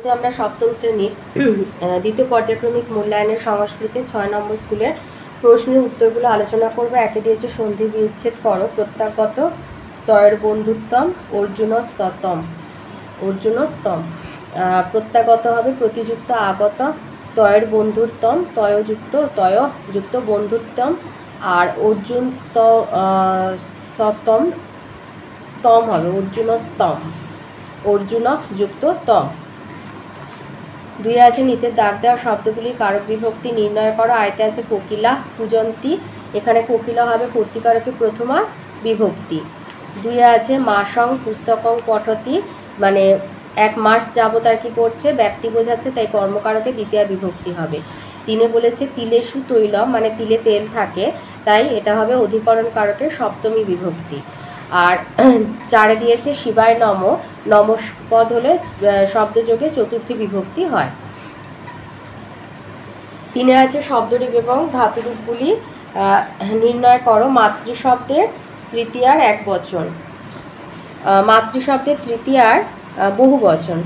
মুহূর্তে আমরা সপ্তম শ্রেণীর দ্বিতীয় পর্যায়ক্রমিক মূল্যায়নের সংস্কৃতে 6 নম্বর স্কুলের প্রশ্নের উত্তরগুলো আলোচনা করব। একে দিয়েছে সন্ধি বিচ্ছেদ করো, প্রত্যাগত তয়ের বন্ধুত্তম, অর্জুনস্তম। প্রত্যাগত হবে প্রতিযুক্ত আগত, তয়ের বন্ধুত্তম, তয়যুক্ত বন্ধুত্তম, আর অর্জুন স্তম হবে অর্জুনস্তম, অর্জুন যুক্ত তম। 2 আছে নিচের দাগ দেওয়া শব্দগুলির কারক বিভক্তি নির্ণয় করো। আয়তে আছে কোকিলা পূজন্তী, এখানে কোকিলা হবে কর্তৃকারকে প্রথমা বিভক্তি। 2 আছে মাসং পুস্তকং পঠতি, মানে 1 মাস যাবত আর কি করছে, ব্যাপ্তি বোঝাচ্ছে, তাই কর্মকারকে দ্বিতীয় বিভক্তি হবে। 3 বলেছে তিলেসু তৈলম, মানে তিলে তেল থাকে, তাই এটা হবে অধিকরণ কারকের সপ্তমী বিভক্তি। আর 4 দিয়েছে শিবায় নম, নমস্পদ হলে শব্দযোগে চতুর্থী বিভক্তি হয়। 3 আছে শব্দরূপ এবং ধাতুরূপগুলি নির্ণয় করো। মাতৃশব্দের তৃতীয়ার একবচন, মাতৃশব্দের তৃতীয়ার বহুবচন,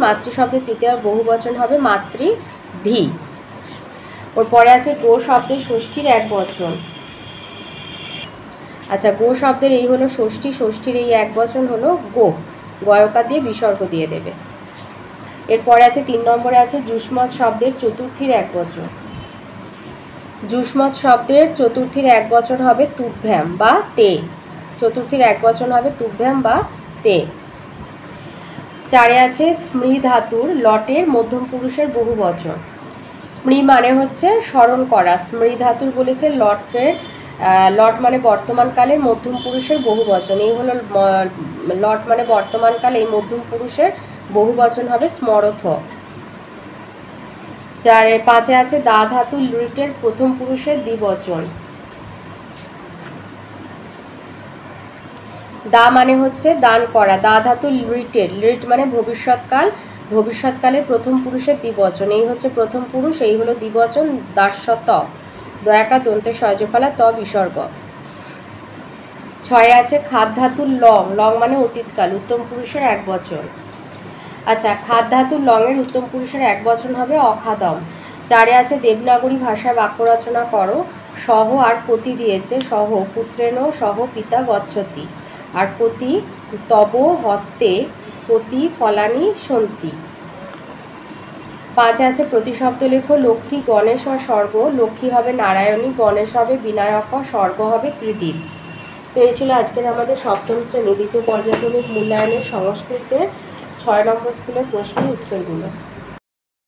মাতৃশব্দের তৃতীয়ার বহুবচন হবে মাতৃভি। ওর পরে আছে গো শব্দের ষষ্ঠীর একবচন। আচ্ছা, গো শব্দের এই হলো ষষ্ঠী, ষষ্ঠীর এই একবচন হলো গো, গয়কা দিয়ে বিসর্গ দিয়ে দেবে। এরপরে আছে 3 নম্বরে আছে যুষ্মৎ শব্দের চতুর্থীর একবচন। যুষ্মৎ শব্দের চতুর্থীর একবচন হবে তুভ্যাম বা তে, চতুর্থীর একবচন হবে তুভ্যাম বা তে। 4 আছে স্মৃ ধাতুর লটের মধ্যম পুরুষের বহুবচন। স্মৃ মানে হচ্ছে স্মরণ করা, স্মৃ ধাতুর বলেছে লটের, লট মানে বর্তমানকালের মধ্যম পুরুষের বহুবচন, এই হলো লট মানে বর্তমানকাল, এই মধ্যম পুরুষের বহুবচন হবে স্মরথ। 5 আছে দা ধাতু লৃটের প্রথম পুরুষের দ্বিবচন। দা মানে হচ্ছে দান করা, দা ধাতু লৃটের, লৃট মানে ভবিষ্যৎকাল, ভবিষ্যৎকালের প্রথম পুরুষের দ্বিবচন, এই হচ্ছে প্রথম পুরুষ, এই হলো দ্বিবচন দাস্যত, দয়াকা দন্তে সয়জফলা ত বিসর্গ। 6 আছে খাদ ধাতুর লং, লং মানে অতীতকাল, উত্তম পুরুষের একবচন। আচ্ছা, খাদ ধাতুর লংয়ের উত্তম পুরুষের একবচন হবে অখাদম। 4 আছে দেবনাগরী ভাষায় বাক্য রচনা করো। সহ আর পতি দিয়েছে, সহ পুত্রেণ সহ পিতা গচ্ছতি, আর পতি তব হস্তে পতি ফলানি সন্তি। 5 আছে প্রতিশব্দ লেখো। লক্ষ্মী গণেশ ও স্বর্গ, লক্ষ্মী হবে নারায়ণী, গণেশ হবে বিনায়ক, স্বর্গ হবে ত্রিদীপ। তো এই ছিল আজকের আমাদের সপ্তম শ্রেণী দ্বিতীয় পর্যায়ক্রমিক মূল্যায়নের সংস্কৃতের 6 নম্বর স্কুলের প্রশ্নের উত্তরগুলো।